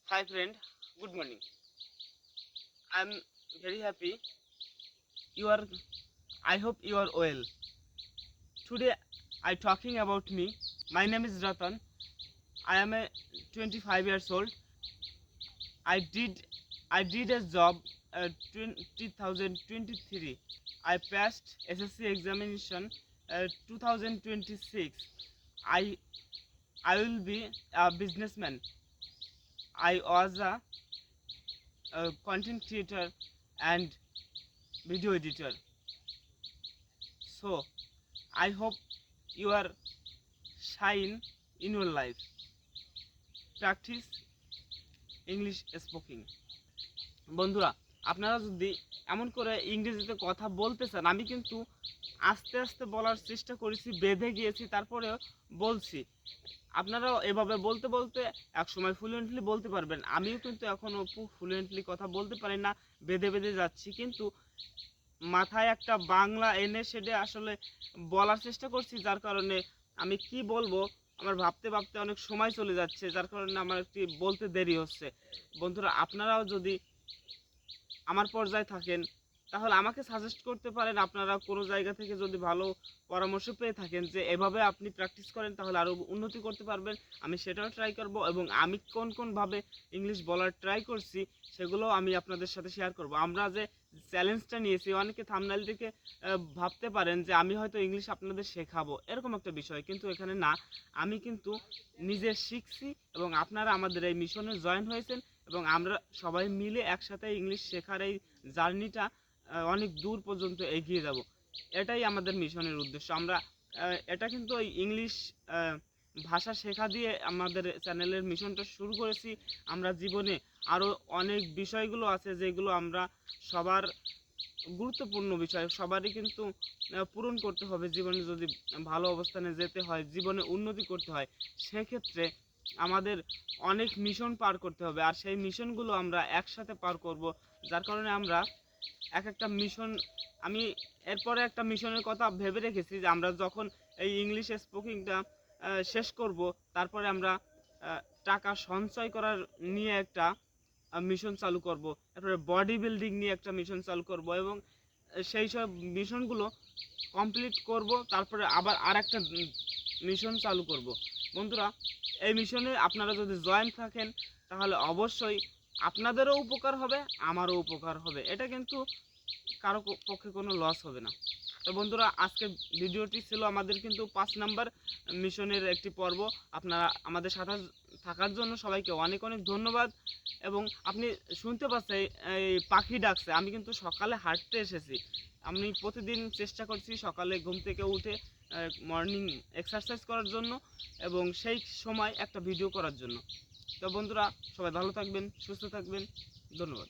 Hi friend, good morning. I'm very happy. You are. I hope you are well. Today I talking about me. My name is Ratan. I am a 25 years old. I did I did a job 2023. I passed SSC examination 2026. I I will be a businessman. I was a content creator and video editor. So I hope you are shine in your life. Practice English speaking. বন্ধুরা, আপনারা যদি এমন করে ইংরেজিতে কথা বলতে চান, আমি কিন্তু আস্তে আস্তে বলার চেষ্টা করেছি, বেঁধে গিয়েছি, তারপরেও বলছি। আপনারাও এভাবে বলতে বলতে একসময় ফ্লুয়েন্টলি বলতে পারবেন। আমিও কিন্তু এখনও ফ্লুয়েন্টলি কথা বলতে পারি না, বেঁধে বেঁধে যাচ্ছি, কিন্তু মাথায় একটা বাংলা এনে সেটা আসলে বলার চেষ্টা করছি, যার কারণে আমি কি বলবো আমার ভাবতে ভাবতে অনেক সময় চলে যাচ্ছে, যার কারণে আমার একটি বলতে দেরি হচ্ছে। বন্ধুরা, আপনারাও যদি আমার পর্যায়ে থাকেন তাহলে আমাকে সাজেস্ট করতে পারেন। আপনারা কোনো জায়গা থেকে যদি ভালো পরামর্শ পেয়ে থাকেন যে এভাবে আপনি প্র্যাকটিস করেন তাহলে আরও উন্নতি করতে পারবেন, আমি সেটাও ট্রাই করব, এবং আমি কোনভাবে ইংলিশ বলার ট্রাই করছি সেগুলো আমি আপনাদের সাথে শেয়ার করব। আমরা যে চ্যালেঞ্জটা নিয়েছি, অনেকে থাম্বনেল দেখে ভাবতে পারেন যে আমি হয়তো ইংলিশ আপনাদের শেখাবো এরকম একটা বিষয়, কিন্তু এখানে না। আমি কিন্তু নিজে শিখছি এবং আপনারা আমাদের এই মিশনে জয়েন হয়েছেন, এবং আমরা সবাই মিলে একসাথে ইংলিশ শেখার এই জার্নিটা অনেক দূর পর্যন্ত এগিয়ে যাব। এটাই আমাদের মিশনের উদ্দেশ্য। আমরা এটা কিন্তু ওই ইংলিশ ভাষা শেখা দিয়ে আমাদের চ্যানেলের মিশনটা শুরু করেছি। আমরা জীবনে আরও অনেক বিষয়গুলো আছে যেগুলো আমরা সবার গুরুত্বপূর্ণ বিষয়, সবারই কিন্তু পূরণ করতে হবে। জীবনে যদি ভালো অবস্থানে যেতে হয়, জীবনে উন্নতি করতে হয়, সেক্ষেত্রে আমাদের অনেক মিশন পার করতে হবে, আর সেই মিশনগুলো আমরা একসাথে পার করব। যার কারণে আমরা একটা মিশন, আমি এরপরে একটা মিশনের কথা ভেবে রেখেছি যে আমরা যখন এই ইংলিশ স্পিকিংটা শেষ করব, তারপরে আমরা টাকা সঞ্চয় করার নিয়ে একটা মিশন চালু করব, তারপরে বডি বিল্ডিং নিয়ে একটা মিশন চালু করব, এবং সেই সব মিশনগুলো কমপ্লিট করব, তারপরে আবার আর একটা মিশন চালু করব। বন্ধুরা, এই মিশনে আপনারা যদি জয়েন থাকেন তাহলে অবশ্যই আপনাদেরও উপকার হবে, আমারও উপকার হবে। এটা কিন্তু কারো পক্ষে কোনো লস হবে না। তো বন্ধুরা, আজকের ভিডিওটি ছিল আমাদের কিন্তু 5 নাম্বার মিশনের একটি পর্ব। আপনারা আমাদের সাথে থাকার জন্য সবাইকে অনেক অনেক ধন্যবাদ। এবং আপনি শুনতে পাচ্ছেন এই পাখি ডাকছে, আমি কিন্তু সকালে হাঁটতে এসেছি। আমি প্রতিদিন চেষ্টা করছি সকালে ঘুম থেকে উঠে মর্নিং এক্সারসাইজ করার জন্য, এবং সেই সময় একটা ভিডিও করার জন্য। তো বন্ধুরা, সবাই ভালো থাকবেন, সুস্থ থাকবেন। ধন্যবাদ।